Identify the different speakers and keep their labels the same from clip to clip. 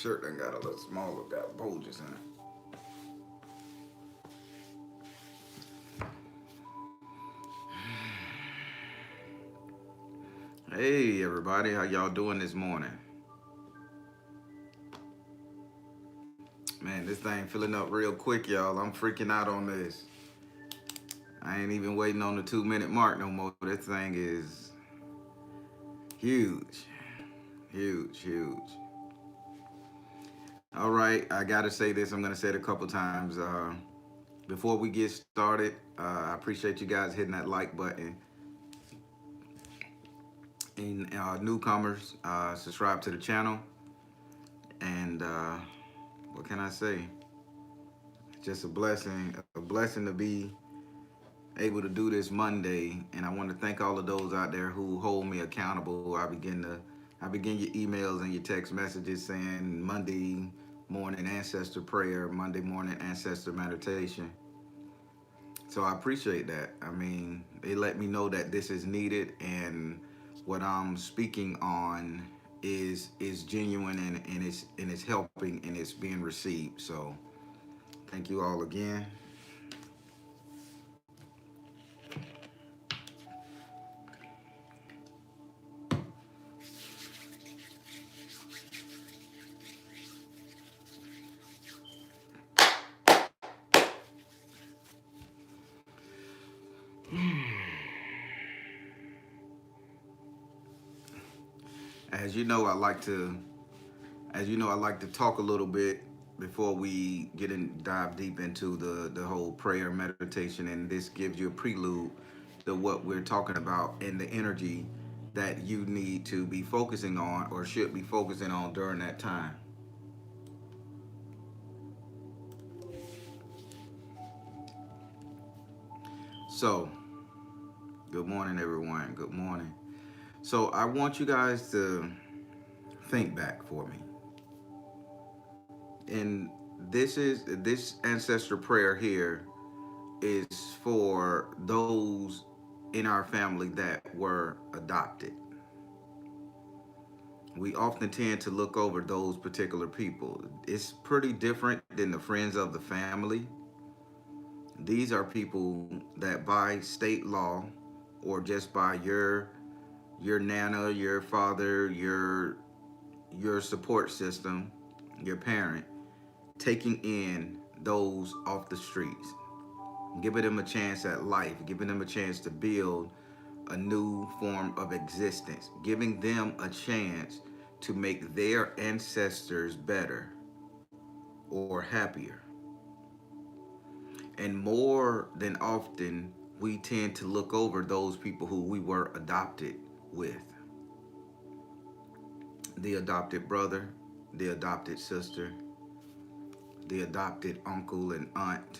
Speaker 1: shirt done got a little smaller, got bulges in it. Hey everybody, how y'all doing this morning? Man, this thing filling up real quick, y'all. I'm freaking out on this. I ain't even waiting on the 2 minute mark no more. This thing is huge, huge, huge. All right, I gotta say this. I'm gonna say it a couple times. Before we get started, I appreciate you guys hitting that like button. And newcomers, subscribe to the channel. And what can I say? Just a blessing to be able to do this Monday. And I want to thank all of those out there who hold me accountable. I begin your emails and your text messages saying Monday morning ancestor prayer, Monday morning ancestor meditation. So I appreciate that. I mean, they let me know that this is needed, and what I'm speaking on is genuine, and it's helping, and it's being received. So thank you all again. As you know, I like to I like to talk a little bit before we dive deep into the whole prayer meditation, and this gives you a prelude to what we're talking about and the energy that you need to be focusing on or should be focusing on during that time. So, good morning, everyone. Good morning. So, I want you guys to think back for me. And this ancestor prayer here is for those in our family that were adopted. We often tend to look over those particular people. It's pretty different than the friends of the family. These are people that by state law or just by your nana, your father, your support system, your parent, taking in those off the streets, giving them a chance at life, giving them a chance to build a new form of existence, giving them a chance to make their ancestors better or happier. And more than often, we tend to look over those people who we were adopted with: the adopted brother, the adopted sister, the adopted uncle and aunt,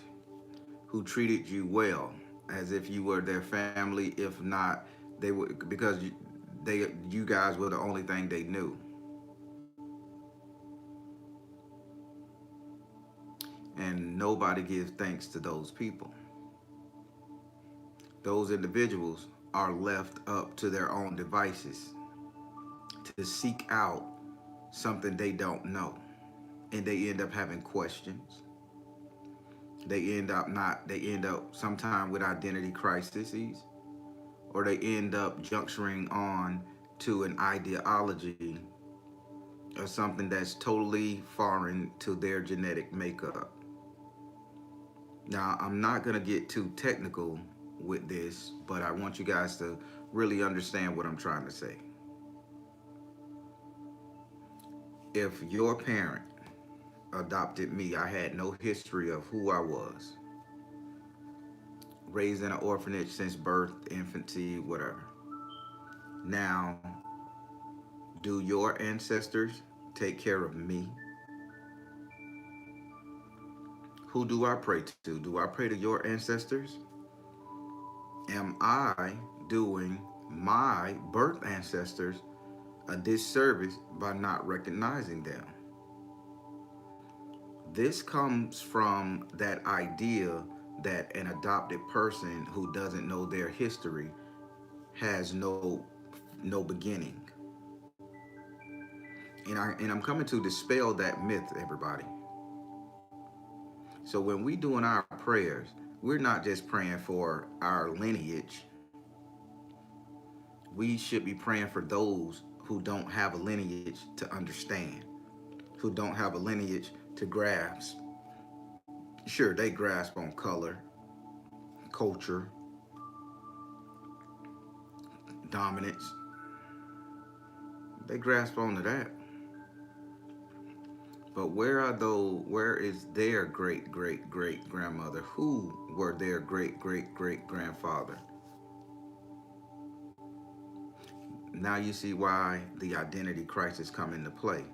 Speaker 1: who treated you well as if you were their family. If not, they would, because you guys were the only thing they knew. And nobody gives thanks to those people. Those individuals are left up to their own devices to seek out something they don't know. And they end up having questions. They end up sometime with identity crises, or they end up juncturing on to an ideology or something that's totally foreign to their genetic makeup. Now, I'm not going to get too technical with this, but I want you guys to really understand what I'm trying to say. If your parent adopted me, I had no history of who I was, raised in an orphanage since birth, infancy, whatever. Now, do your ancestors take care of me? Who do I pray to? Do I pray to your ancestors? Am I doing my birth ancestors a disservice by not recognizing them? This comes from that idea that an adopted person who doesn't know their history has no beginning. I'm coming to dispel that myth, everybody. So when we doing our prayers, we're not just praying for our lineage. We should be praying for those who don't have a lineage to understand, who don't have a lineage to grasp. Sure, they grasp on color, culture, dominance. They grasp onto that. But where is their great great great grandmother? Who were their great great great grandfather? Now you see why the identity crisis come into play.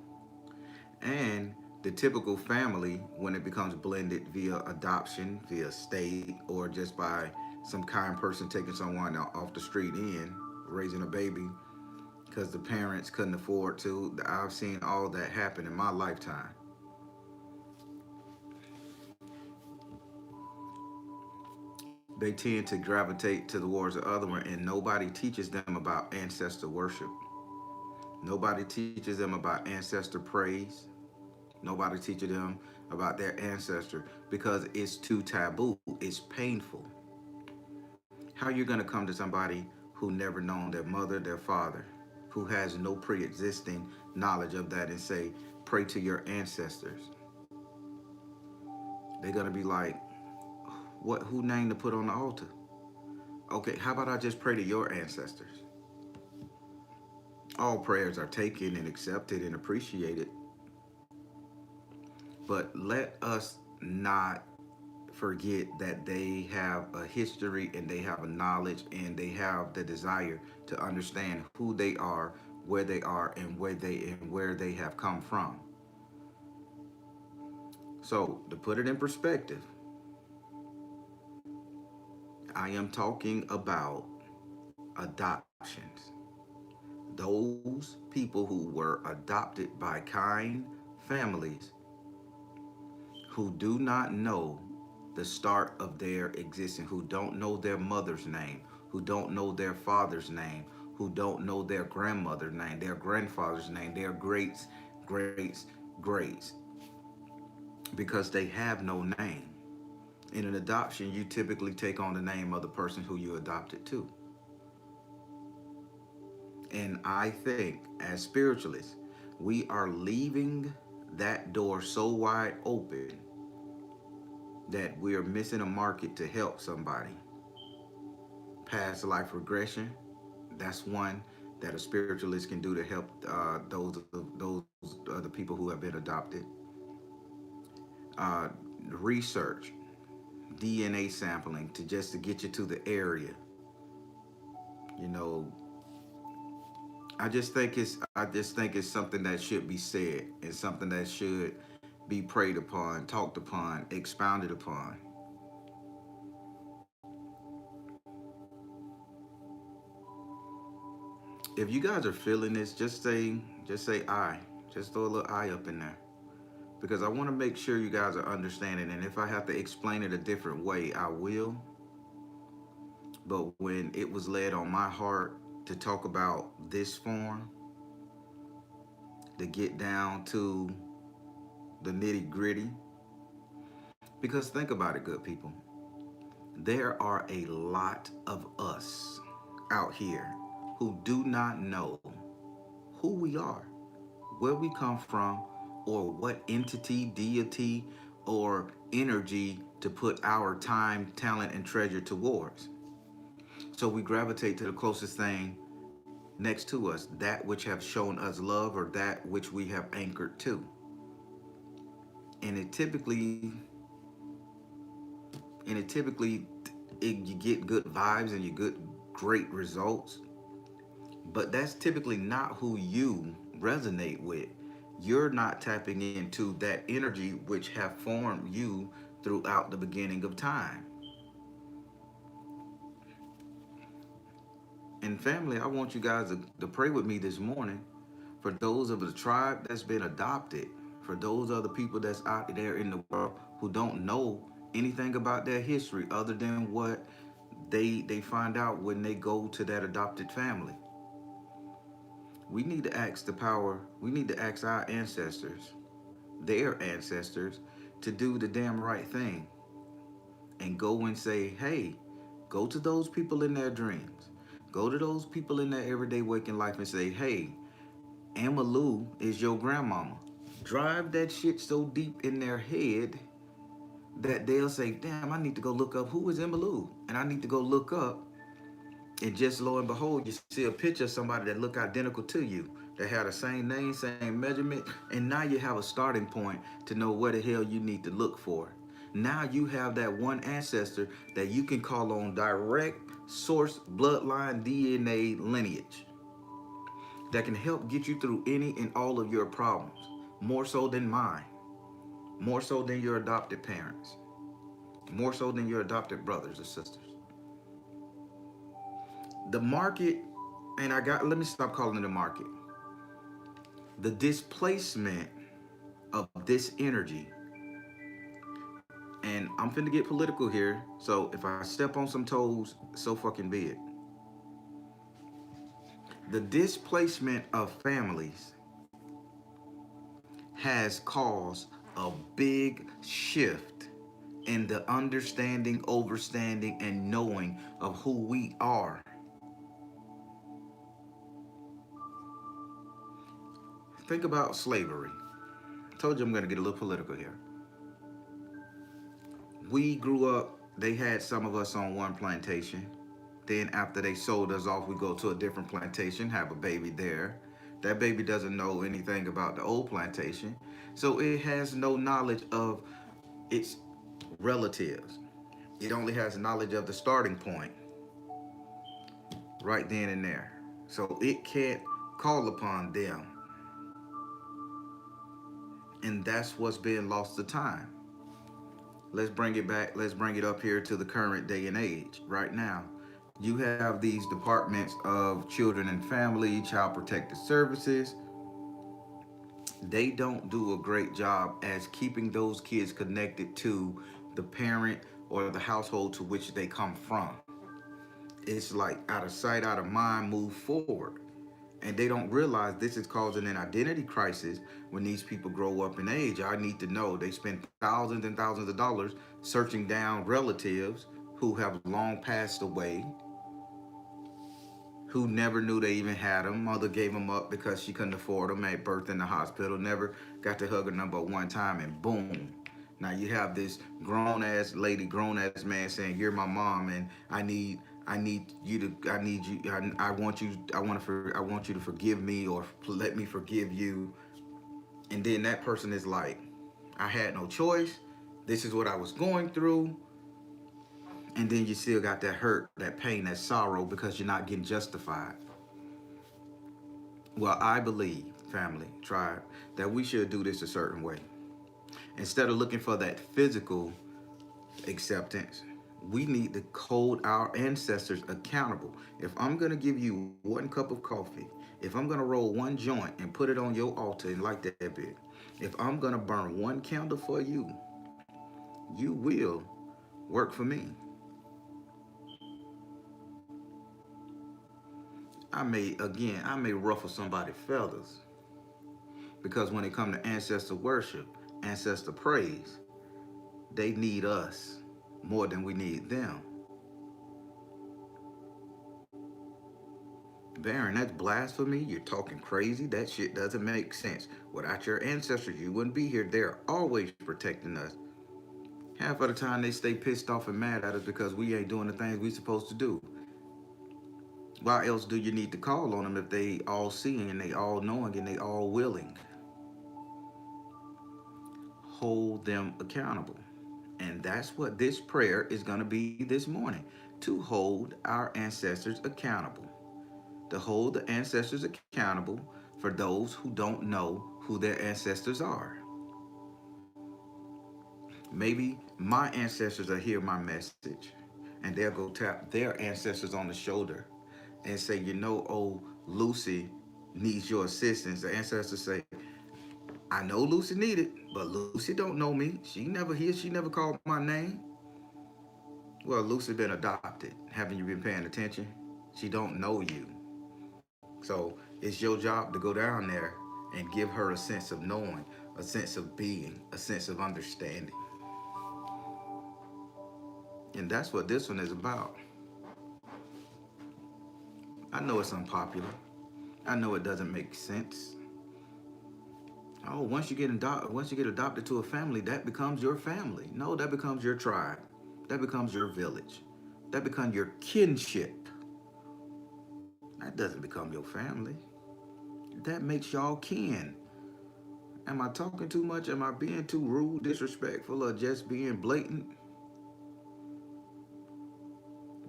Speaker 1: And the typical family, when it becomes blended via adoption, via state, or just by some kind person taking someone off the street in, raising a baby because the parents couldn't afford to. I've seen all that happen in my lifetime. They tend to gravitate towards the other one, and nobody teaches them about ancestor worship. Nobody teaches them about ancestor praise. Nobody teaches them about their ancestor because it's too taboo. It's painful. How you gonna come to somebody who never known their mother, their father, who has no pre-existing knowledge of that and say, pray to your ancestors? They're gonna be like, what? Who name to put on the altar? Okay, how about I just pray to your ancestors? All prayers are taken and accepted and appreciated, but let us not forget that they have a history and they have a knowledge and they have the desire to understand who they are, and where they have come from. So to put it in perspective, I am talking about adoptions. Those people who were adopted by kind families who do not know the start of their existence, who don't know their mother's name, who don't know their father's name, who don't know their grandmother's name, their grandfather's name, their greats, because they have no name. In an adoption, you typically take on the name of the person who you adopted to. And I think, as spiritualists, we are leaving that door so wide open that we are missing a market to help somebody. Past life regression, that's one that a spiritualist can do to help those the people who have been adopted. Uh, Research, DNA sampling to get you to the area. You know, I just think it's something that should be said and something that should be prayed upon, talked upon, expounded upon. If you guys are feeling this, just say I. Just throw a little I up in there. Because I want to make sure you guys are understanding, and if I have to explain it a different way, I will. But when it was laid on my heart to talk about this form, to get down to the nitty gritty, because think about it, good people. There are a lot of us out here who do not know who we are, where we come from, or what entity, deity, or energy to put our time, talent, and treasure towards. So we gravitate to the closest thing next to us, that which have shown us love or that which we have anchored to. And it typically you get good vibes and you get great results, but that's typically not who you resonate with. You're not tapping into that energy which have formed you throughout the beginning of time. And family, I want you guys to pray with me this morning for those of the tribe that's been adopted, for those other people that's out there in the world who don't know anything about their history other than what they find out when they go to that adopted family. We need to ask the power, we need to ask our ancestors, their ancestors, to do the damn right thing and go and say, hey, go to those people in their dreams. Go to those people in their everyday waking life and say, hey, Amalu is your grandmama. Drive that shit so deep in their head that they'll say, damn, I need to go look up who is Amalu. And I need to go look up. And just lo and behold, you see a picture of somebody that look identical to you, that had the same name, same measurement, and now you have a starting point to know where the hell you need to look for. Now you have that one ancestor that you can call on direct source bloodline DNA lineage that can help get you through any and all of your problems, more so than mine, more so than your adopted parents, more so than your adopted brothers or sisters. The market, and let me stop calling it a market. The displacement of this energy, and I'm finna get political here, so if I step on some toes, so fucking be it. The displacement of families has caused a big shift in the understanding, overstanding, and knowing of who we are. Think about slavery. I told you I'm gonna get a little political here. We grew up, they had some of us on one plantation. Then after they sold us off, we go to a different plantation, have a baby there. That baby doesn't know anything about the old plantation. So it has no knowledge of its relatives. It only has knowledge of the starting point right then and there. So it can't call upon them. And that's what's being lost to time. Let's bring it back. Let's bring it up here to the current day and age right now. You have these departments of children and family, child protective services. They don't do a great job as keeping those kids connected to the parent or the household to which they come from. It's like out of sight, out of mind, move forward. And they don't realize this is causing an identity crisis when these people grow up in age. I need to know they spend thousands and thousands of dollars searching down relatives who have long passed away, who never knew they even had them. Mother gave them up because she couldn't afford them at birth in the hospital, never got to hug her number one time, and boom. Now you have this grown ass lady, grown ass man saying, "You're my mom, and I need you to, I need you, I want you, I want you to forgive me or let me forgive you." And then that person is like, "I had no choice. This is what I was going through." And then you still got that hurt, that pain, that sorrow because you're not getting justified. Well, I believe, family, tribe, that we should do this a certain way. Instead of looking for that physical acceptance, we need to hold our ancestors accountable. If I'm going to give you one cup of coffee, if I'm going to roll one joint and put it on your altar and light that bit, if I'm going to burn one candle for you, you will work for me. I may ruffle somebody's feathers because when it comes to ancestor worship, ancestor praise, they need us more than we need them. Baron, that's blasphemy. You're talking crazy. That shit doesn't make sense. Without your ancestors, you wouldn't be here. They're always protecting us. Half of the time, they stay pissed off and mad at us because we ain't doing the things we supposed to do. Why else do you need to call on them if they all seeing and they all knowing and they all willing? Hold them accountable. And that's what this prayer is going to be this morning, to hold our ancestors accountable. To hold the ancestors accountable for those who don't know who their ancestors are. Maybe my ancestors will hear my message and they'll go tap their ancestors on the shoulder and say, you know, oh, Lucy needs your assistance. The ancestors say, I know Lucy needed, but Lucy don't know me. She never called my name. Well, Lucy been adopted. Haven't you been paying attention? She don't know you. So It's your job to go down there and give her a sense of knowing, a sense of being, a sense of understanding. And that's what this one is about. I know it's unpopular. I know it doesn't make sense. Oh, once you get adopted to a family, that becomes your family. No, that becomes your tribe. That becomes your village. That becomes your kinship. That doesn't become your family. That makes y'all kin. Am I talking too much? Am I being too rude, disrespectful, or just being blatant?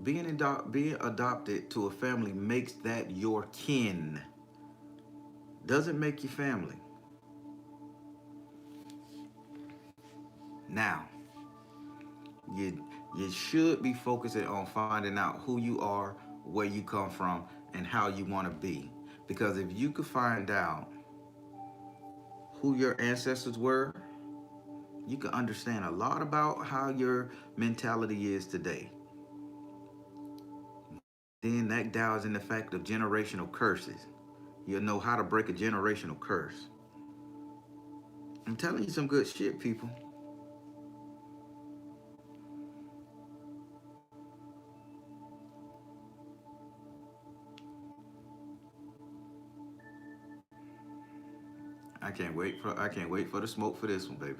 Speaker 1: Being adopted to a family makes that your kin. Doesn't make you family. Now, you you should be focusing on finding out who you are, where you come from, and how you want to be. Because if you could find out who your ancestors were, you can understand a lot about how your mentality is today. Then that dials in the fact of generational curses. You'll know how to break a generational curse. I'm telling you some good shit, people. I can't wait for the smoke for this one, baby.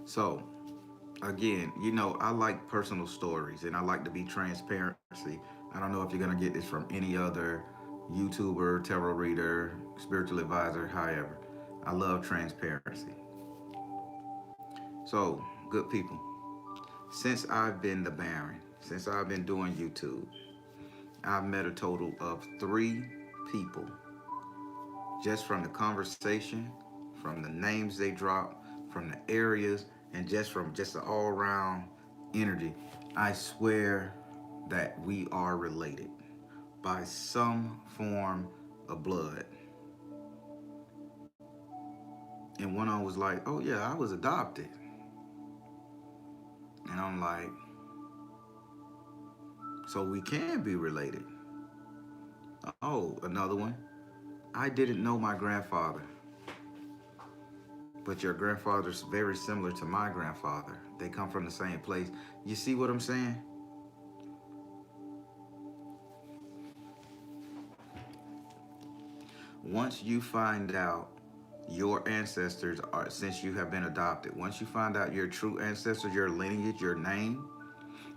Speaker 1: So, again, I like personal stories and I like to be transparency. I don't know if you're gonna get this from any other YouTuber, tarot reader, spiritual advisor, however. I love transparency. So, good people, since I've been the Baron, since I've been doing YouTube, I've met a total of 3 people just from the conversation, from the names they drop, from the areas, and just from just the all around energy. I swear that we are related by some form of blood. And one of them was like, "Oh, yeah, I was adopted." And I'm like, "So we can be related." Oh, another one. "I didn't know my grandfather, but your grandfather's very similar to my grandfather. They come from the same place." You see what I'm saying? Once you find out your ancestors are, since you have been adopted, once you find out your true ancestors, your lineage, your name,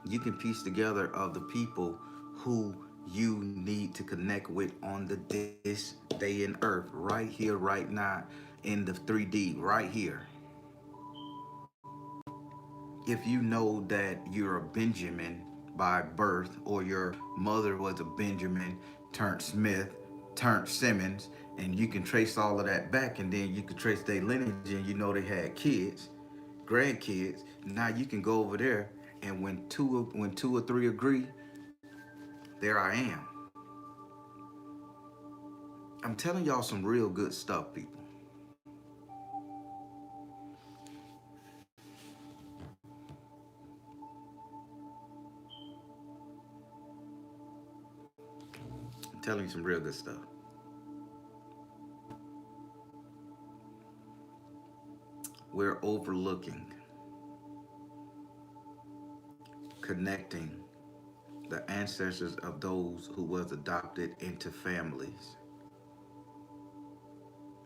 Speaker 1: you can piece together of the people who you need to connect with on this day in earth, right here, right now, in the 3D, right here. If you know that you're a Benjamin by birth, or your mother was a Benjamin turned Smith turned Simmons, and you can trace all of that back, and then you can trace their lineage, and you know they had kids, grandkids. Now you can go over there, and when two or three agree, there I am. I'm telling y'all some real good stuff, people. I'm telling you some real good stuff. We're overlooking connecting the ancestors of those who was adopted into families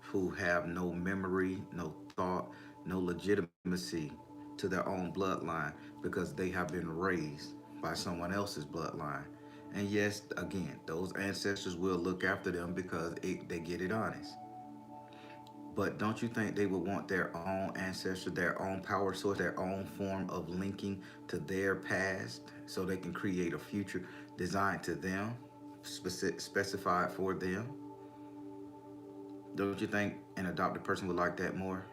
Speaker 1: who have no memory, no thought, no legitimacy to their own bloodline because they have been raised by someone else's bloodline. And yes, again, those ancestors will look after them because they get it honest. But don't you think they would want their own ancestor, their own power source, their own form of linking to their past so they can create a future designed to them, specified for them? Don't you think an adopted person would like that more?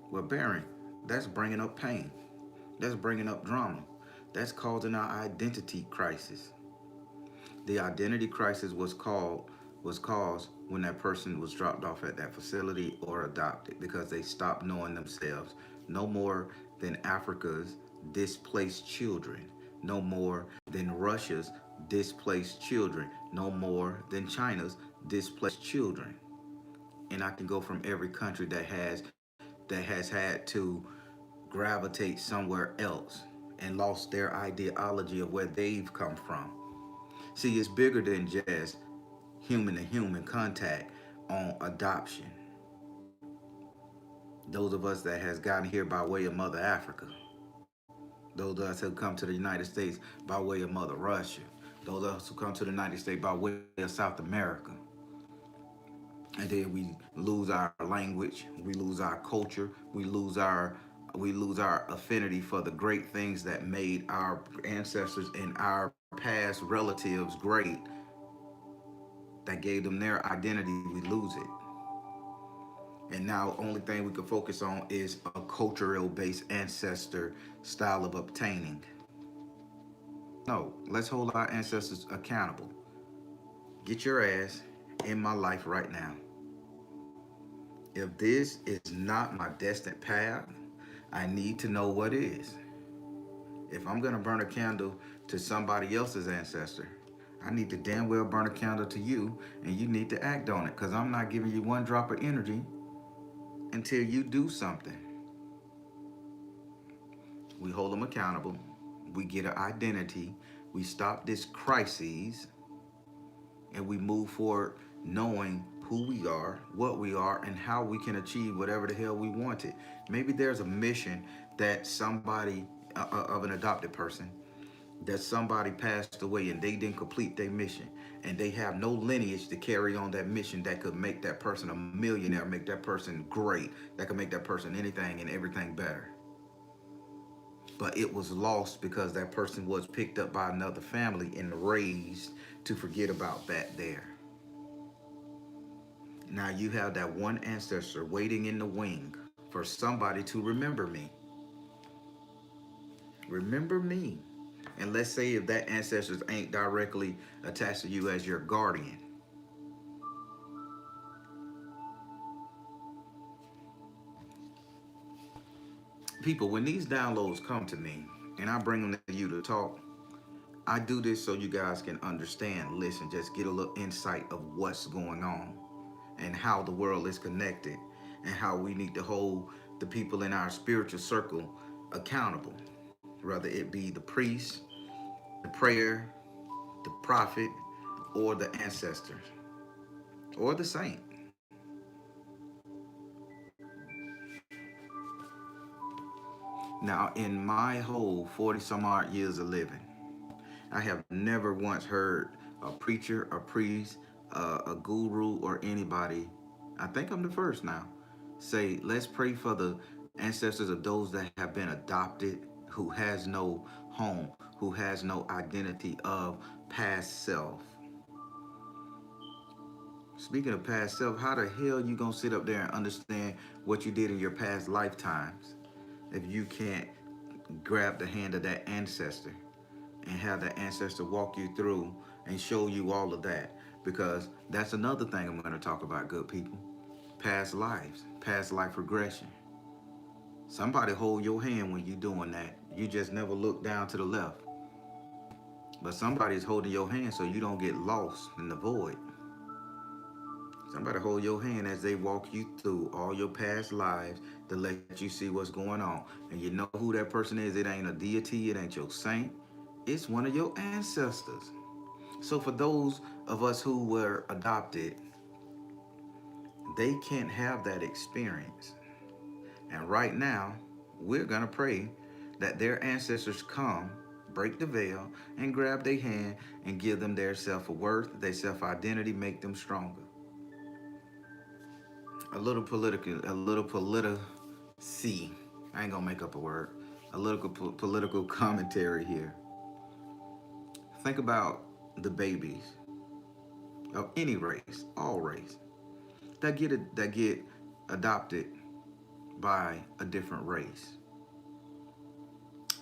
Speaker 1: Well, Baron, that's bringing up pain. That's bringing up drama. That's causing our identity crisis. The identity crisis was caused when that person was dropped off at that facility or adopted, because they stopped knowing themselves. No more than Africa's displaced children, no more than Russia's displaced children, no more than China's displaced children. And I can go from every country that has had to gravitate somewhere else and lost their ideology of where they've come from. See, it's bigger than just human to human contact on adoption. Those of us that has gotten here by way of Mother Africa, those of us who come to the United States by way of Mother Russia, those of us who come to the United States by way of South America, and then we lose our language, we lose our culture, we lose our affinity for the great things that made our ancestors and our past relatives great, that gave them their identity. We lose it. And now only thing we can focus on is a cultural based ancestor style of obtaining. No, let's hold our ancestors accountable. Get your ass in my life right now. If this is not my destined path, I need to know what is. If I'm gonna burn a candle to somebody else's ancestor, I need to damn well burn a candle to you, and you need to act on it, because I'm not giving you one drop of energy until you do something. We hold them accountable. We get an identity. We stop this crises, and we move forward knowing who we are, what we are, and how we can achieve whatever the hell we wanted. Maybe there's a mission that somebody of an adopted person, that somebody passed away and they didn't complete their mission, and they have no lineage to carry on that mission that could make that person a millionaire, make that person great, that could make that person anything and everything better. But it was lost because that person was picked up by another family and raised to forget about that there. Now you have that one ancestor waiting in the wing for somebody to remember me. Remember me. And let's say if that ancestors ain't directly attached to you as your guardian. People, when these downloads come to me and I bring them to you to talk, I do this so you guys can understand, listen, just get a little insight of what's going on and how the world is connected, and how we need to hold the people in our spiritual circle accountable, whether it be the priest, the prayer, the prophet, or the ancestors, or the saint. Now, in my whole 40 some odd years of living, I have never once heard a preacher, a priest, a guru, or anybody, I think I'm the first now, say, let's pray for the ancestors of those that have been adopted, who has no home, who has no identity of past self. Speaking of past self, how the hell you gonna sit up there and understand what you did in your past lifetimes if you can't grab the hand of that ancestor and have that ancestor walk you through and show you all of that? Because that's another thing I'm going to talk about, good people. Past lives, past life regression. Somebody hold your hand when you're doing that. You just never look down to the left. But somebody's holding your hand so you don't get lost in the void. Somebody hold your hand as they walk you through all your past lives to let you see what's going on. And you know who that person is. It ain't a deity. It ain't your saint. It's one of your ancestors. So for those of us who were adopted, they can't have that experience. And right now, we're going to pray that their ancestors come, break the veil, and grab their hand and give them their self-worth, their self-identity, make them stronger. A little political, I ain't gonna make up a word. A little political commentary here. Think about the babies of any race, all race, that get adopted by a different race.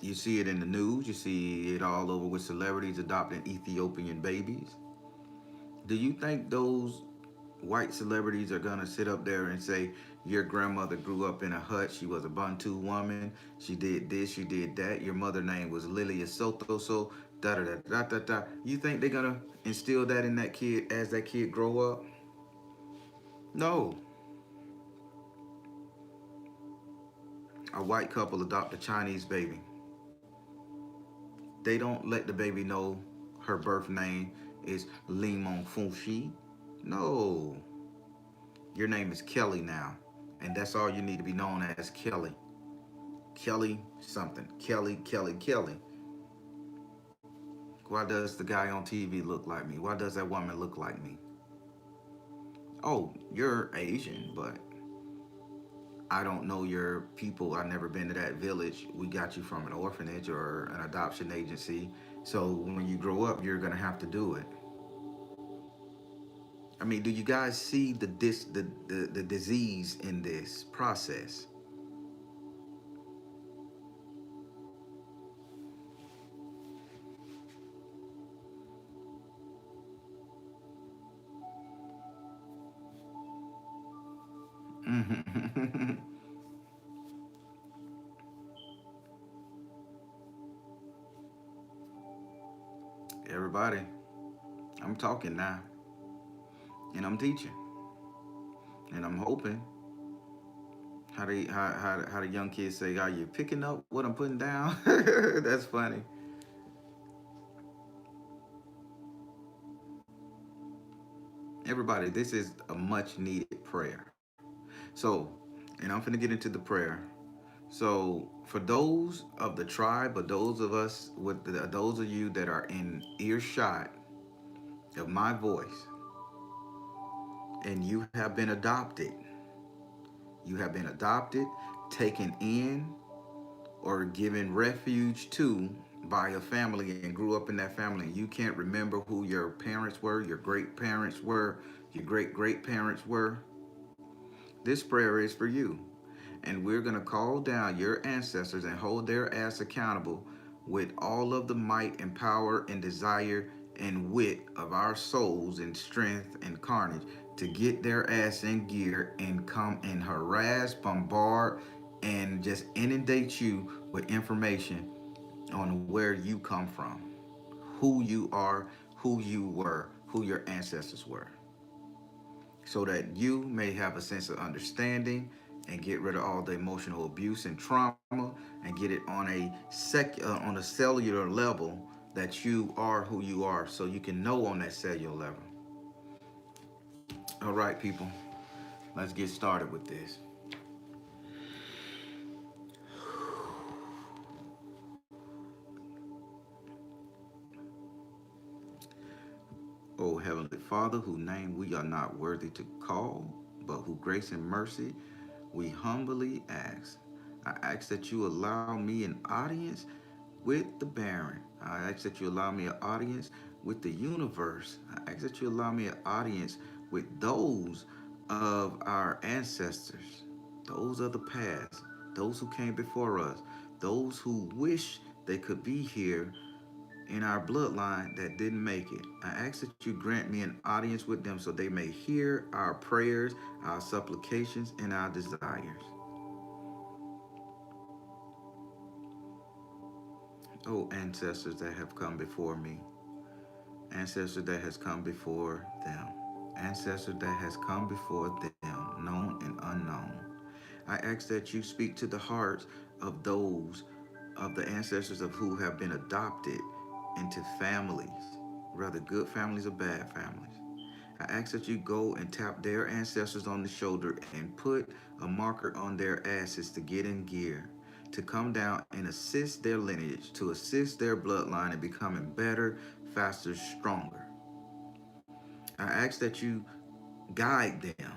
Speaker 1: You see it in the news. You see it all over with celebrities adopting Ethiopian babies. Do you think those White celebrities are gonna sit up there and say your grandmother grew up in a hut. She was a Bantu woman. She did this. She did that. Your mother name was Lilia Soto. So da da da da da da. You think they're gonna instill that in that kid as that kid grow up? No. A white couple adopt a Chinese baby. They don't let the baby know her birth name is Ling Mong Fushi. No. Your name is Kelly now. And that's all you need to be known as, Kelly. Kelly something. Kelly, Kelly, Kelly. Why does the guy on TV look like me? Why does that woman look like me? Oh, you're Asian, but I don't know your people. I've never been to that village. We got you from an orphanage or an adoption agency. So when you grow up, you're gonna have to do it. I mean, do you guys see the disease in this process? Everybody, I'm talking now, and I'm teaching, and I'm hoping. How the young kids say, "Are you picking up what I'm putting down?" That's funny. Everybody, this is a much needed prayer. So, and I'm finna get into the prayer. So, for those of the tribe, or those of us those of you that are in earshot of my voice, and you have been adopted, you have been adopted, taken in, or given refuge to by a family and grew up in that family. You can't remember who your parents were, your great parents were, your great great parents were. This prayer is for you. And we're going to call down your ancestors and hold their ass accountable with all of the might and power and desire and wit of our souls and strength and carnage to get their ass in gear and come and harass, bombard, and just inundate you with information on where you come from, who you are, who you were, who your ancestors were, so that you may have a sense of understanding and get rid of all the emotional abuse and trauma and get it on a cellular level that you are who you are, so you can know on that cellular level. All right, people, let's get started with this. O Heavenly Father, whose name we are not worthy to call, but who grace and mercy we humbly ask. I ask that you allow me an audience with the barren. I ask that you allow me an audience with the universe. I ask that you allow me an audience with those of our ancestors, those of the past, those who came before us, those who wish they could be here in our bloodline that didn't make it. I ask that you grant me an audience with them so they may hear our prayers, our supplications, and our desires. Oh, ancestors that have come before me, ancestor that has come before them, ancestor that has come before them, known and unknown. I ask that you speak to the hearts of those of the ancestors of who have been adopted into families, whether good families or bad families. I ask that you go and tap their ancestors on the shoulder and put a marker on their asses to get in gear, to come down and assist their lineage, to assist their bloodline in becoming better, faster, stronger. I ask that you guide them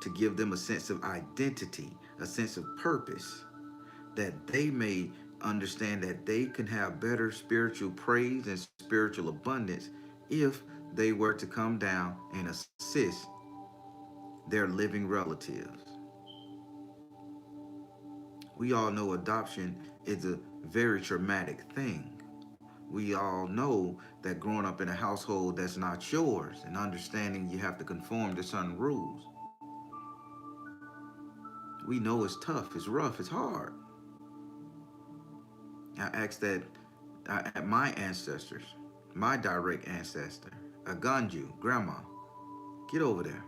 Speaker 1: to give them a sense of identity, a sense of purpose, that they may understand that they can have better spiritual praise and spiritual abundance if they were to come down and assist their living relatives. We all know adoption is a very traumatic thing, We all know that growing up in a household that's not yours and understanding you have to conform to certain rules. We know it's tough, it's rough, it's hard. I asked that at my ancestors, my direct ancestor, Aganju, grandma, get over there.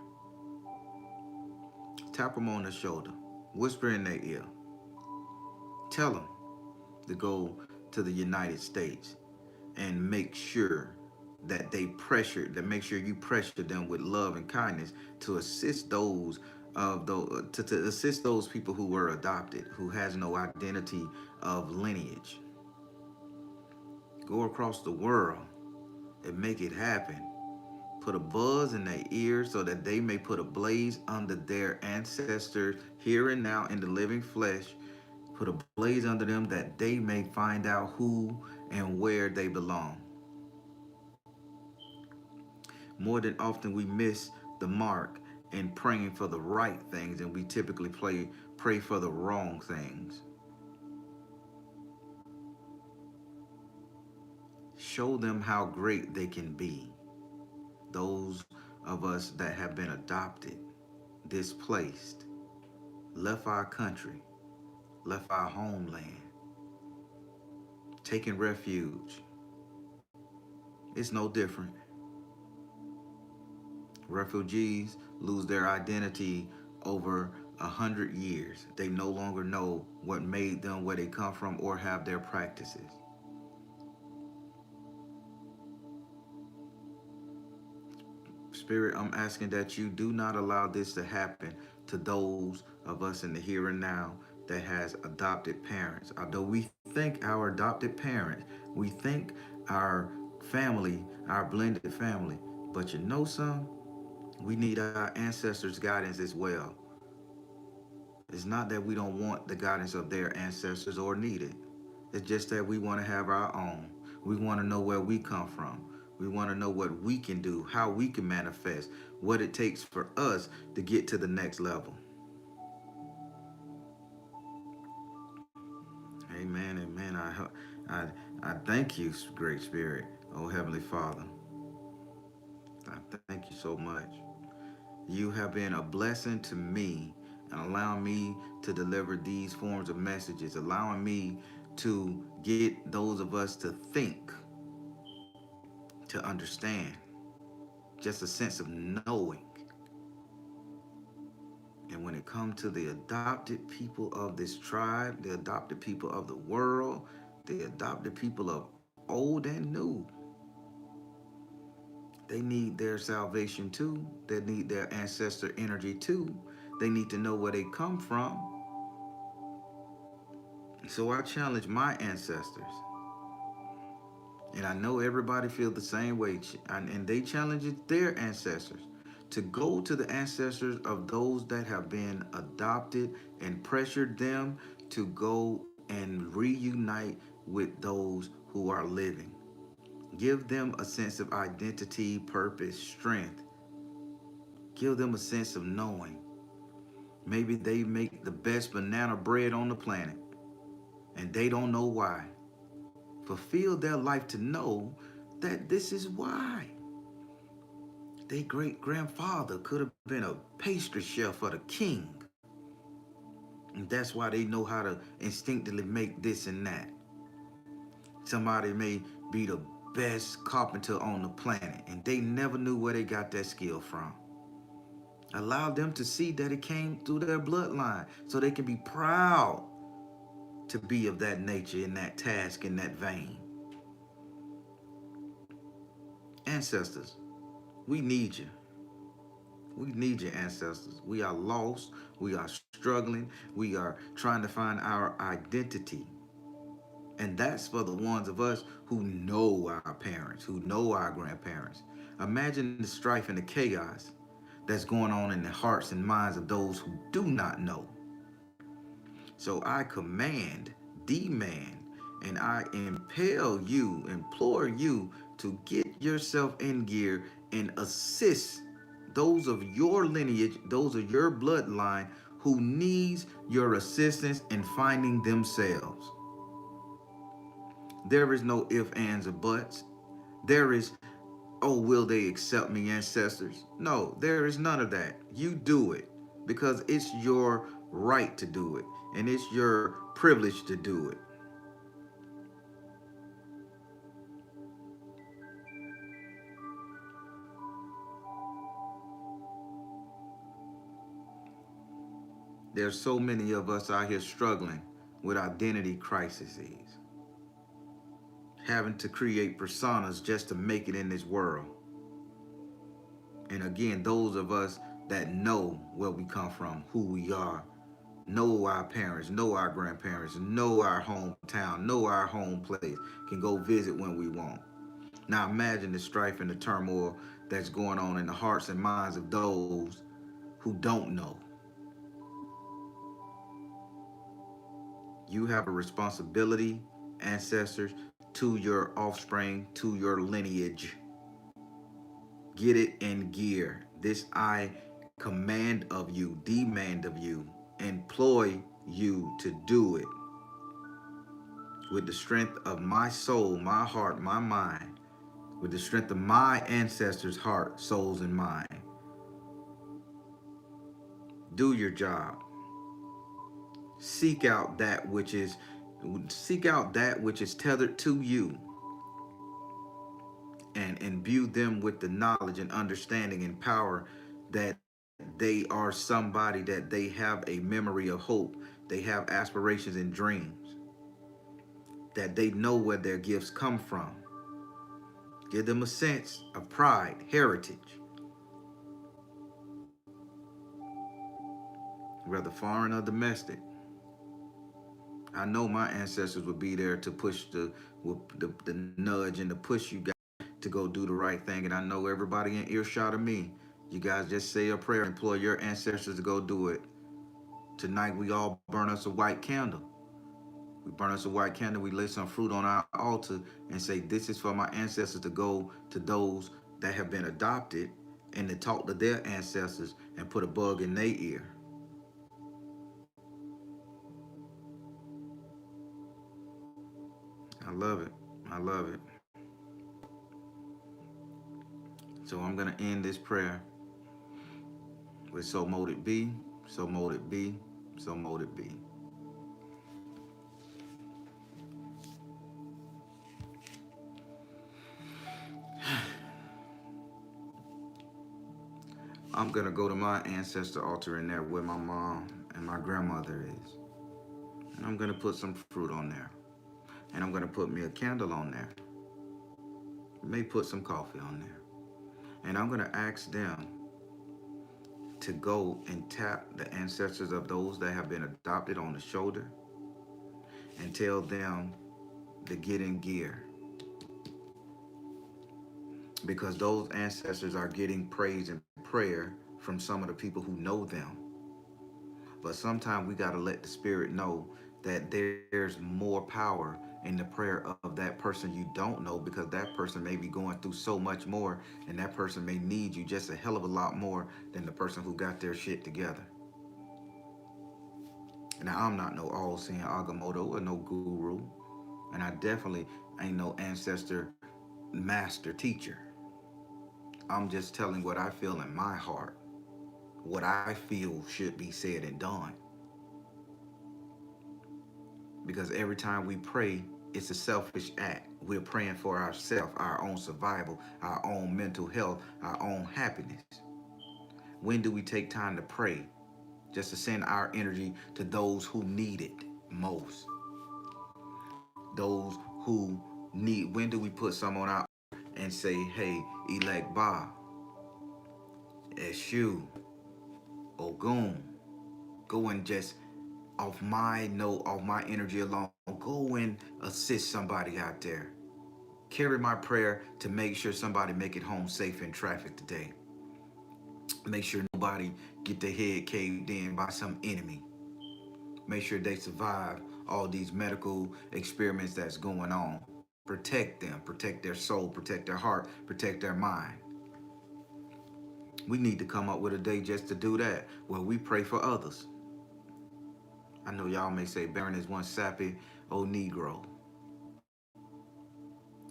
Speaker 1: Tap them on the shoulder, whisper in their ear, tell them to go to the United States and make sure that make sure you pressure them with love and kindness to assist those to assist those people who were adopted, who has no identity of lineage. Go across the world and make it happen. Put a buzz in their ears so that they may put a blaze under their ancestors here and now in the living flesh. Put a blaze under them that they may find out who and where they belong. More than often, we miss the mark in praying for the right things, and we typically pray for the wrong things. Show them how great they can be. Those of us that have been adopted, displaced, left our country, left our homeland, taking refuge. It's no different. Refugees lose their identity over 100 years. They no longer know what made them where they come from or have their practices. Spirit, I'm asking that you do not allow this to happen to those of us in the here and now that has adopted parents. Although we think our adopted parents, we think our family, our blended family, but you know some, we need our ancestors' guidance as well. It's not that we don't want the guidance of their ancestors or need it. It's just that we want to have our own. We want to know where we come from. We want to know what we can do, how we can manifest, what it takes for us to get to the next level. Amen, amen. I thank you, Great Spirit, oh Heavenly Father. I thank you so much. You have been a blessing to me and allowing me to deliver these forms of messages, allowing me to get those of us to think, to understand, just a sense of knowing. And when it comes to the adopted people of this tribe, the adopted people of the world, the adopted people of old and new, they need their salvation too. They need their ancestor energy too. They need to know where they come from. So I challenge my ancestors. And I know everybody feels the same way. And they challenge their ancestors to go to the ancestors of those that have been adopted and pressured them to go and reunite with those who are living. Give them a sense of identity, purpose, strength. Give them a sense of knowing. Maybe they make the best banana bread on the planet and they don't know why. Fulfill their life to know that this is why. Their great grandfather could have been a pastry chef for the king. And that's why they know how to instinctively make this and that. Somebody may be the best carpenter on the planet and they never knew where they got that skill from. Allow them to see that it came through their bloodline so they can be proud to be of that nature, in that task, in that vein. Ancestors, we need you. We need your ancestors. We are lost. We are struggling. We are trying to find our identity. And that's for the ones of us who know our parents, who know our grandparents. Imagine the strife and the chaos that's going on in the hearts and minds of those who do not know. So I command, demand, and I impel you, implore you to get yourself in gear and assist those of your lineage, those of your bloodline who needs your assistance in finding themselves. There is no ifs, ands, or buts. There is, oh, will they accept me, ancestors? No, there is none of that. You do it because it's your right to do it and it's your privilege to do it. There's so many of us out here struggling with identity crises, having to create personas just to make it in this world. And again, those of us that know where we come from, who we are, know our parents, know our grandparents, know our hometown, know our home place, can go visit when we want. Now imagine the strife and the turmoil that's going on in the hearts and minds of those who don't know. You have a responsibility, ancestors, to your offspring, to your lineage. Get it in gear. This I command of you, demand of you, employ you to do it with the strength of my soul, my heart, my mind, with the strength of my ancestors' heart, souls, and mind. Do your job. Seek out that which is tethered to you and imbue them with the knowledge and understanding and power that they are somebody, that they have a memory of hope, they have aspirations and dreams, that they know where their gifts come from. Give them a sense of pride, heritage, whether foreign or domestic. I know my ancestors would be there to push the nudge and to push you guys to go do the right thing. And I know everybody in earshot of me, you guys just say a prayer, employ your ancestors to go do it. Tonight we all burn us a white candle. We burn us a white candle, we lay some fruit on our altar and say, this is for my ancestors to go to those that have been adopted and to talk to their ancestors and put a bug in their ear. I love it. I love it. So I'm going to end this prayer with so mote it be, so mote it be, so mote it be. I'm going to go to my ancestor altar in there where my mom and my grandmother is. And I'm going to put some fruit on there. And I'm going to put me a candle on there. May put some coffee on there. And I'm going to ask them to go and tap the ancestors of those that have been adopted on the shoulder and tell them to get in gear. Because those ancestors are getting praise and prayer from some of the people who know them. But sometimes we got to let the spirit know that there's more power in the prayer of that person you don't know, because that person may be going through so much more and that person may need you just a hell of a lot more than the person who got their shit together. Now, I'm not no all-seeing Agamotto or no guru, and I definitely ain't no ancestor master teacher. I'm just telling what I feel in my heart, what I feel should be said and done. Because every time we pray, it's a selfish act. We're praying for ourselves, our own survival, our own mental health, our own happiness. When do we take time to pray? Just to send our energy to those who need it most. Those who need, when do we put someone out and say, hey, elect Ba, Eshu, Ogun, go and just off my note, off my energy alone, go and assist somebody out there. Carry my prayer to make sure somebody make it home safe in traffic today. Make sure nobody get their head caved in by some enemy. Make sure they survive all these medical experiments that's going on. Protect them, protect their soul, protect their heart, protect their mind. We need to come up with a day just to do that, where we pray for others. I know y'all may say Baron is one sappy old Negro.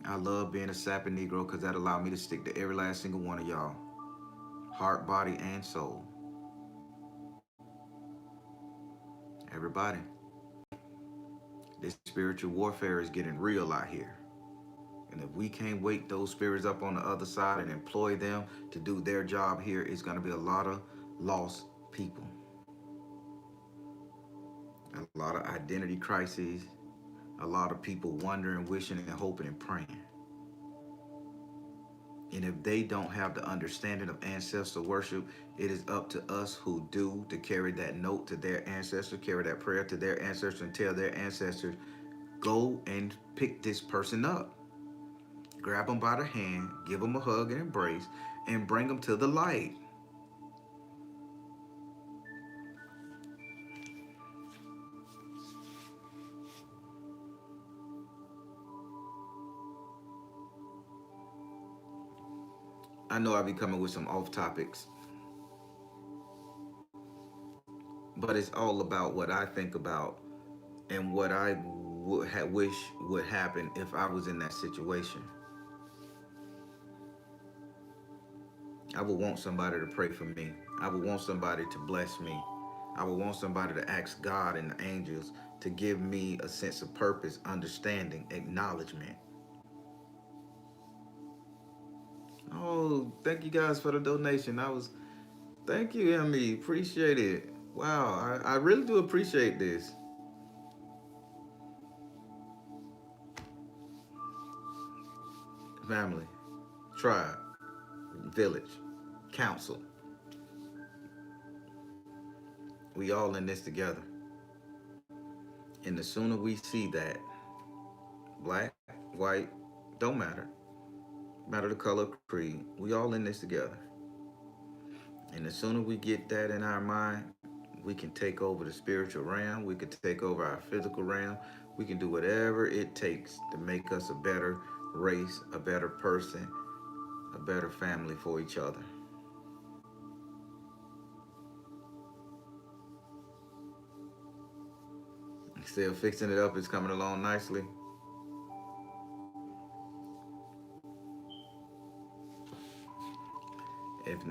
Speaker 1: I love being a sapping Negro because that allowed me to stick to every last single one of y'all. Heart, body, and soul. Everybody. This spiritual warfare is getting real out here. And if we can't wake those spirits up on the other side and employ them to do their job here, it's going to be a lot of lost people. A lot of identity crises. A lot of people wondering, wishing, and hoping and praying. And if they don't have the understanding of ancestor worship, it is up to us who do to carry that note to their ancestors, carry that prayer to their ancestors, and tell their ancestors, go and pick this person up. Grab them by the hand, give them a hug and embrace, and bring them to the light. I know I'll be coming with some off topics, but it's all about what I think about and what I wish would happen if I was in that situation. I would want somebody to pray for me. I would want somebody to bless me. I would want somebody to ask God and the angels to give me a sense of purpose, understanding, acknowledgement. Oh, thank you guys for the donation. Thank you, Emmy. Appreciate it. Wow, I really do appreciate this. Family, tribe, village, council. We all in this together. And the sooner we see that, black, white, don't matter. Matter the color, creed. We all in this together. And the sooner we get that in our mind, we can take over the spiritual realm. We can take over our physical realm. We can do whatever it takes to make us a better race, a better person, a better family for each other. Still fixing it up. It's coming along nicely.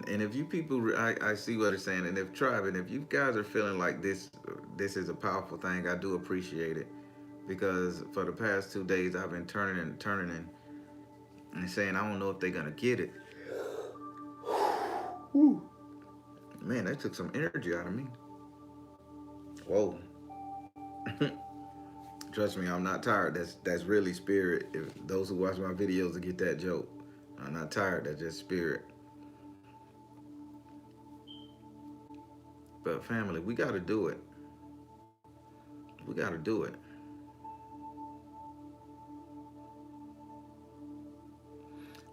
Speaker 1: If you people, I see what they're saying, and if tribe, and if you guys are feeling like this is a powerful thing, I do appreciate it, because for the past 2 days I've been turning and saying I don't know if they're gonna get it. Woo. Man, that took some energy out of me. Whoa. Trust me, I'm not tired. That's really spirit. If those who watch my videos will get that joke. I'm not tired. That's just spirit. But family, we got to do it. We got to do it.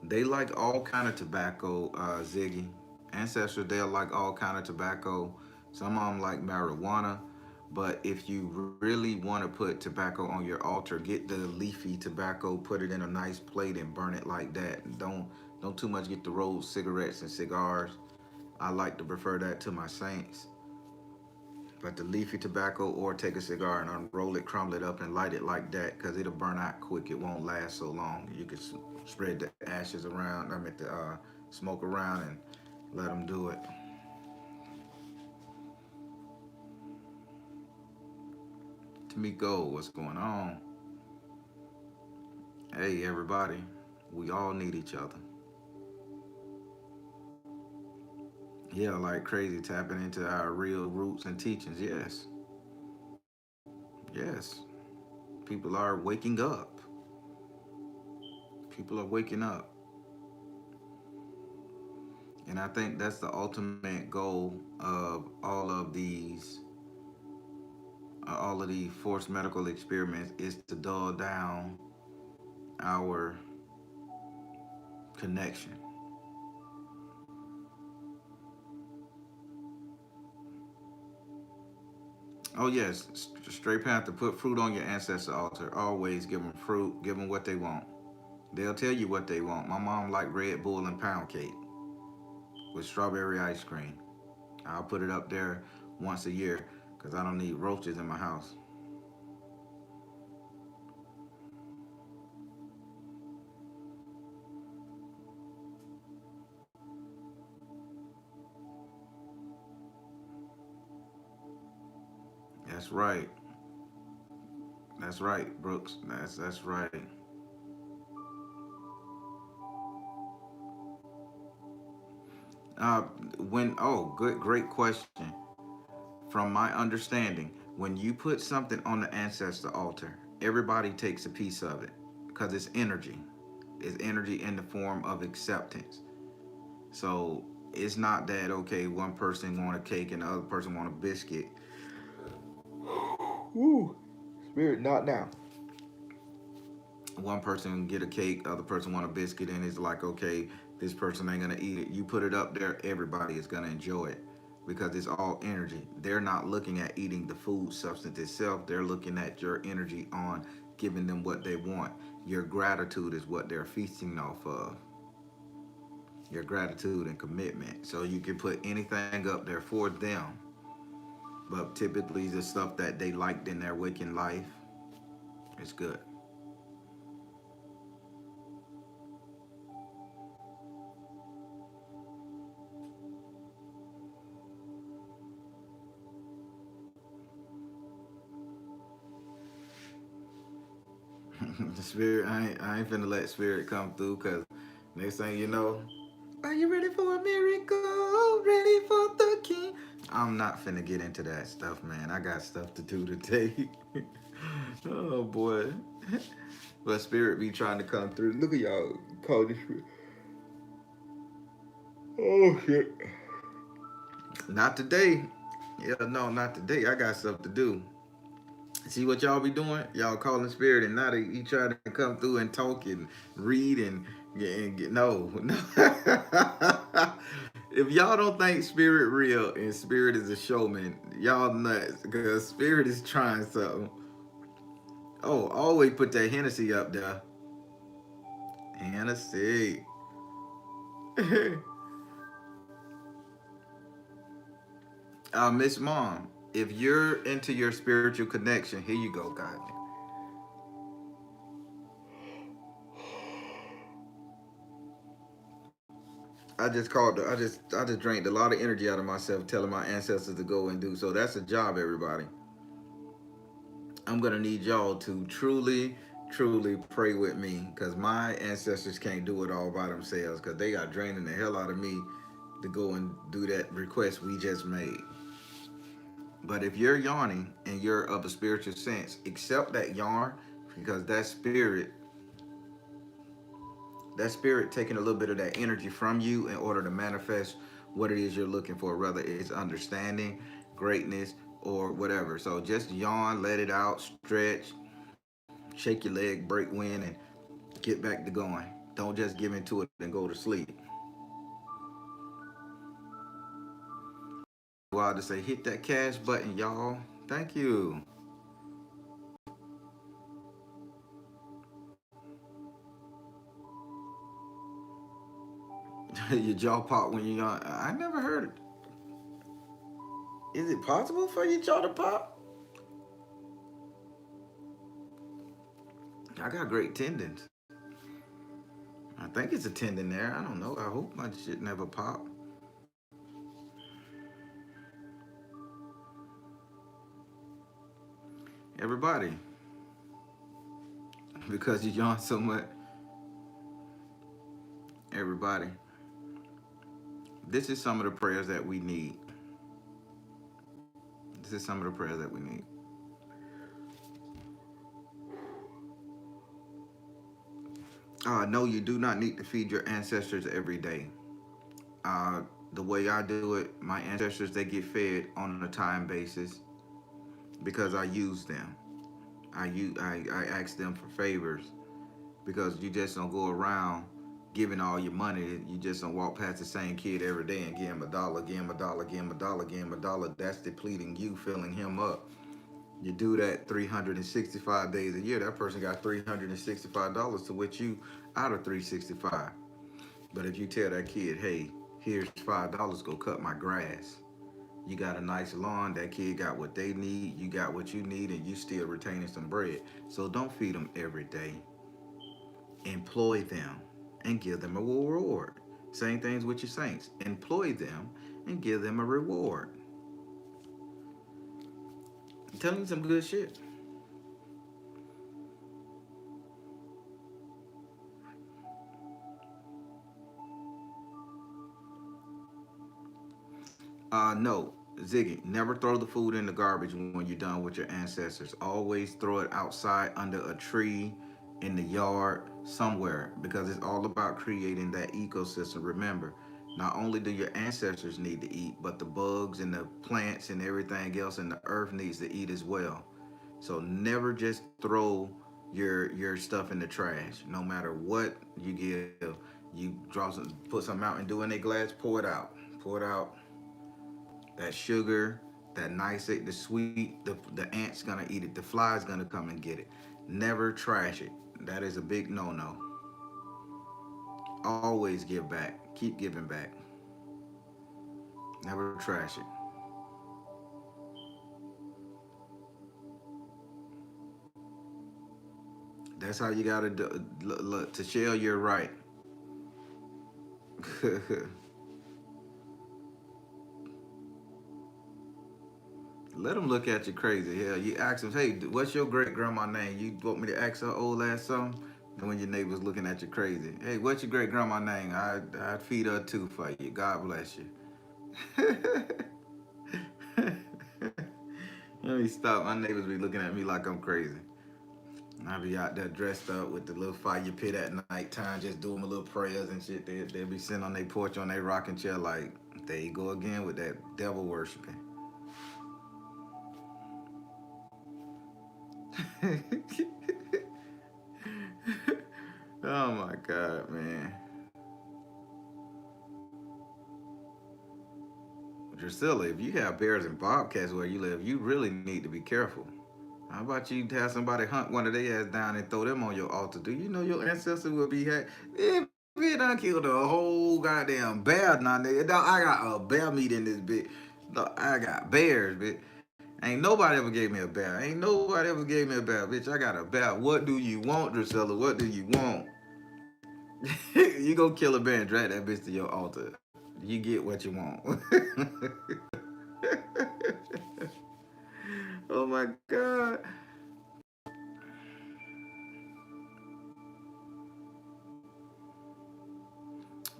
Speaker 1: They like all kind of tobacco, Ziggy. Ancestors, they like all kind of tobacco. Some of them like marijuana. But if you really want to put tobacco on your altar, get the leafy tobacco, put it in a nice plate and burn it like that. Don't too much get the rolled cigarettes and cigars. I like to prefer that to my saints. But the leafy tobacco, or take a cigar and unroll it, crumble it up, and light it like that, because it'll burn out quick. It won't last so long. You can spread the ashes around, I mean the smoke around, and let them do it. Tamiko, what's going on? Hey, everybody. We all need each other. Yeah, like crazy, tapping into our real roots and teachings. Yes. Yes. People are waking up. People are waking up. And I think that's the ultimate goal of all of the forced medical experiments, is to dull down our connection. Oh yes, Straight Panther, put fruit on your ancestor altar. Always give them fruit. Give them what they want. They'll tell you what they want. My mom liked Red Bull and pound cake with strawberry ice cream. I'll put it up there once a year because I don't need roaches in my house. That's right. That's right, Brooks. That's right. Uh, when good, great question. From my understanding, when you put something on the ancestor altar, everybody takes a piece of it because it's energy. It's energy in the form of acceptance. So it's not that okay, one person want a cake and the other person want a biscuit. Woo, spirit, not now. One person get a cake, other person want a biscuit, and it's like, okay, this person ain't gonna eat it. You put it up there, everybody is gonna enjoy it because it's all energy. They're not looking at eating the food substance itself. They're looking at your energy on giving them what they want. Your gratitude is what they're feasting off of. Your gratitude and commitment. So you can put anything up there for them, but typically the stuff that they liked in their waking life is good. The spirit, I ain't finna let spirit come through because next thing you know, are you ready for a miracle? Ready for the king? I'm not finna get into that stuff, man. I got stuff to do today. Oh boy. But spirit be trying to come through. Look at y'all call this spirit. Oh shit. Not today. Yeah, no, not today. I got stuff to do. See what y'all be doing? Y'all calling spirit, and now he trying to come through and talk and read and get no, no. If y'all don't think spirit real and spirit is a showman, y'all nuts because spirit is trying something. Oh, always put that Hennessy up there. Hennessy. Miss Mom, if you're into your spiritual connection, here you go, God. I just drained a lot of energy out of myself telling my ancestors to go and do. So that's a job, everybody. I'm gonna need y'all to truly, truly pray with me because my ancestors can't do it all by themselves because they got draining the hell out of me to go and do that request we just made. But if you're yawning and you're of a spiritual sense, accept that yarn because that spirit taking a little bit of that energy from you in order to manifest what it is you're looking for, whether it's understanding, greatness, or whatever. So just yawn, let it out, stretch, shake your leg, break wind, and get back to going. Don't just give into it and go to sleep. Wild to say, hit that cash button, y'all. Thank you. Your jaw pop when you yawn. I never heard it. Is it possible for your jaw to pop? I got great tendons. I think it's a tendon there. I don't know. I hope my shit never pop. Everybody, because you yawn so much. Everybody, this is some of the prayers that we need. This is some of the prayers that we need. No, you do not need to feed your ancestors every day. Uh, the way I do it, my ancestors they get fed on a time basis because I use them. I ask them for favors because you just don't go around giving all your money. You just don't walk past the same kid every day and give him a dollar, give him a dollar, give him a dollar, give him a dollar. That's depleting you, filling him up. You do that 365 days a year. That person got $365 to which you out of 365. But if you tell that kid, hey, here's $5, go cut my grass. You got a nice lawn. That kid got what they need. You got what you need, and you still retaining some bread. So don't feed them every day. Employ them and give them a reward. Same things with your saints. Employ them and give them a reward. I'm telling you some good shit. No, Ziggy, never throw the food in the garbage when you're done with your ancestors. Always throw it outside under a tree, in the yard, somewhere, because it's all about creating that ecosystem. Remember, not only do your ancestors need to eat, but the bugs and the plants and everything else in the earth needs to eat as well. So never just throw your stuff in the trash. No matter what you give, you draw some, put some Mountain Dew in a glass, pour it out, pour it out, that sugar, that nice, the sweet, the ant's gonna eat it. The fly's gonna come and get it. Never trash it. That is a big no-no. Always give back. Keep giving back. Never trash it. That's how you gotta do. Look, to shell, you're right. Let them look at you crazy. Hell, you ask them, hey, what's your great grandma name? You want me to ask her old ass something? And when your neighbor's looking at you crazy, hey, what's your great grandma name? I'd feed her too for you. God bless you. Let me stop. My neighbors be looking at me like I'm crazy. I be out there dressed up with the little fire pit at night time, just doing my little prayers and shit. They'll be sitting on their porch on their rocking chair like, there you go again with that devil worshiping. Oh my God, man. Drusilla, if you have bears and bobcats where you live, you really need to be careful. How about you have somebody hunt one of their ass down and throw them on your altar? Do you know your ancestor will be had? If we done killed a whole goddamn bear now, nigga. Dog, I got a bear meat in this bitch. Dog, I got bears, bitch. Ain't nobody ever gave me a bear. Ain't nobody ever gave me a bear, bitch. I got a bear. What do you want, Drusilla? What do you want? You go kill a bear and drag that bitch to your altar. You get what you want. Oh my God.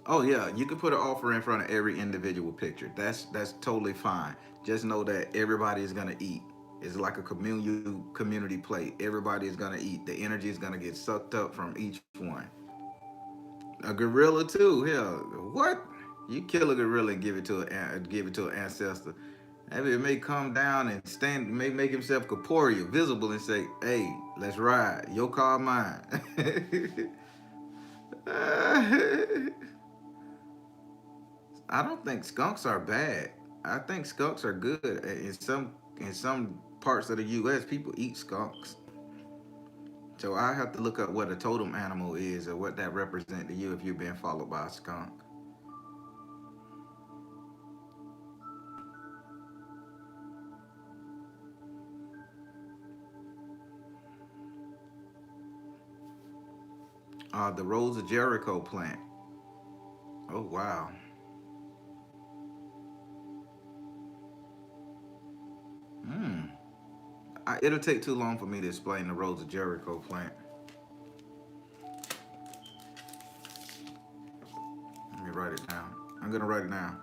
Speaker 1: Oh yeah, you can put an offer in front of every individual picture. That's totally fine. Just know that everybody is gonna eat. It's like a community plate. Everybody is gonna eat. The energy is gonna get sucked up from each one. A gorilla too. Hell, what? You kill a gorilla and give it to an ancestor. Maybe it may come down and stand, may make himself corporeal, visible, and say, "Hey, let's ride. Your car, mine." I don't think skunks are bad. I think skunks are good. In some parts of the U.S., people eat skunks. So I have to look up what a totem animal is or what that represents to you if you're being followed by a skunk. The Rose of Jericho plant. Oh wow. Hmm. It'll take too long for me to explain the Rose of Jericho plant. Let me write it down. I'm gonna write it down.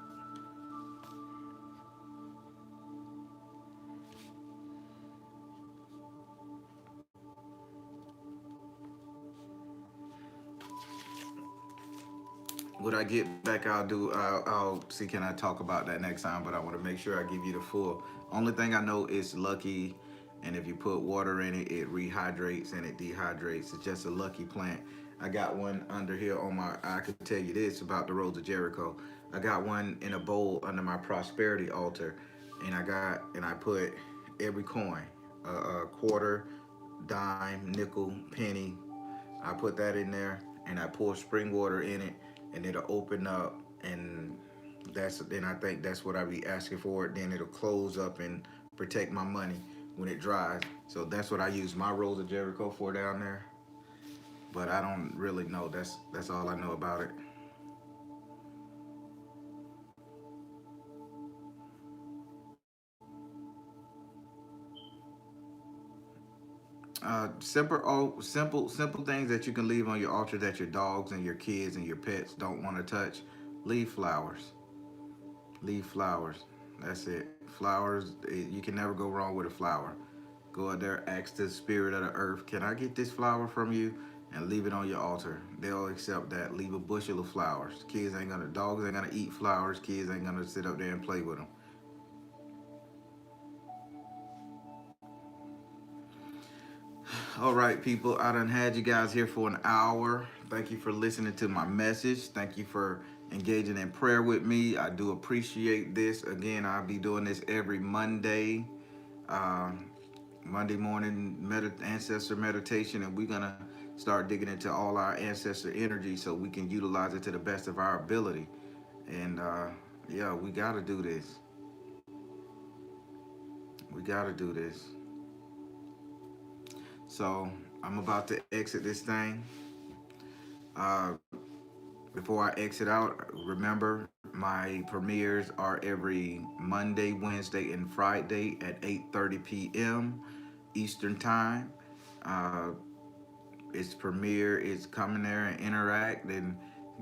Speaker 1: When I get back, I'll see can I talk about that next time. But I want to make sure I give you the full. Only thing I know is lucky, and if you put water in it, it rehydrates and it dehydrates. It's just a lucky plant. I got one under here on my. I could tell you this about the Rose of Jericho. I got one in a bowl under my prosperity altar, and I put every coin, a quarter, dime, nickel, penny, I put that in there and I pour spring water in it and it'll open up and then I think that's what I be asking for. Then it'll close up and protect my money when it dries. So that's what I use my Rose of Jericho for down there. But I don't really know. That's all I know about it. Simple things that you can leave on your altar that your dogs and your kids and your pets don't want to touch. Leave flowers. Leave flowers. That's it. Flowers. You can never go wrong with a flower. Go out there, ask the spirit of the earth, can I get this flower from you? And leave it on your altar. They'll accept that. Leave a bushel of flowers. Dogs ain't gonna eat flowers. Kids ain't gonna sit up there and play with them. All right, people, I done had you guys here for an hour. Thank you for listening to my message. Thank you for engaging in prayer with me. I do appreciate this. Again, I'll be doing this every Monday. Um, Monday morning ancestor meditation, and we're gonna start digging into all our ancestor energy so we can utilize it to the best of our ability. And yeah, we gotta do this. We gotta do this. So I'm about to exit this thing. Uh, Before I exit out, remember my premieres are every Monday, Wednesday, and Friday at 8:30 p.m. Eastern Time. Uh, its premiere is coming there and interact and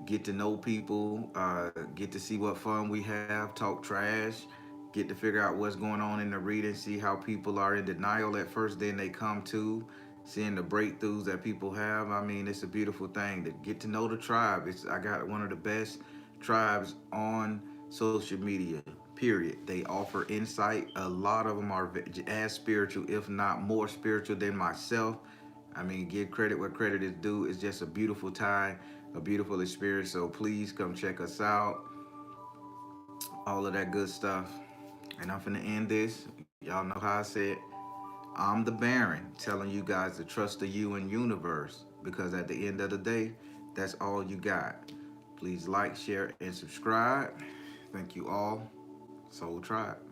Speaker 1: get to know people, get to see what fun we have, talk trash, get to figure out what's going on in the reading, see how people are in denial at first, then they come to seeing the breakthroughs that people have. I mean, it's a beautiful thing to get to know the tribe. I got one of the best tribes on social media. Period. They offer insight. A lot of them are as spiritual, if not more spiritual than myself. I mean, give credit where credit is due. It's just a beautiful time, a beautiful experience. So please come check us out. All of that good stuff. And I'm finna end this. Y'all know how I said. I'm the Baron telling you guys to trust the you and universe because at the end of the day, that's all you got. Please like, share, and subscribe. Thank you all. Soul Tribe.